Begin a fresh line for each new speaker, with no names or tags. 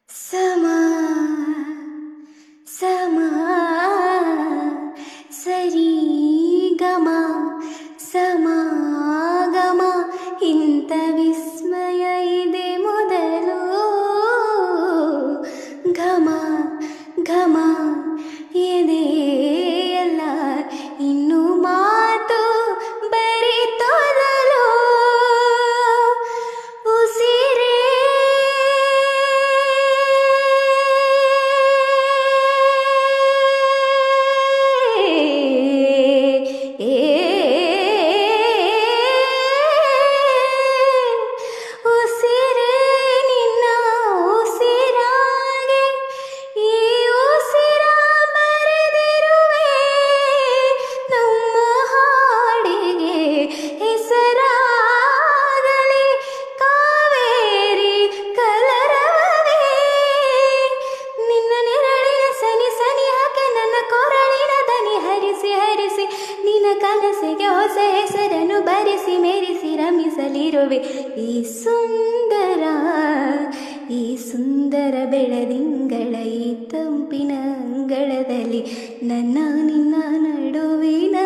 ಸಮ ಸಮ ಸರಿ ಗಮ ಸಮಾಗಮ ಇಂಥ ವಿಸ್ಮಯ ಇದೆ ಮೊದಲು ಘಮ ಘಮ ಎದೆಯಲ್ಲ ಇನ್ನು ಮಾತು ಬರಿ ತೊದಲು ಉಸಿರೇ ಉಸಿರೇ ನಿನ್ನ ಉಸಿರಾಗೆ ಈ ಉಸಿರ ಬರೆದಿರುವೆ ನಮ್ಮ ಹಾಡಿಗೆ ಹೆಸರಾಗಲಿ ಕಾವೇರಿ ಕಲರವವೇ ನಿನ್ನ ನೆರಳಿನ ಸನಿ ಸನಿ ಹಾಕಿ ನನ್ನ ಕೊರಳಿನ ದನಿ ಹರಿಸಿ ಹರಿಸಿ ನಿನ್ನ ಕನಸಿಗೆ ಹೊಸ ಹೆಸರನ್ನು ಬರೆಸಿ ಮೆರೆಸಿ ರಮಿಸಲಿರುವೆ ಈ ಸುಂದರ ಬೆಳದಿಂಗಳ ಈ ತಂಪಿನ ಅಂಗಳದಲ್ಲಿ ನನ್ನ ನಿನ್ನ ನಡುವಿನ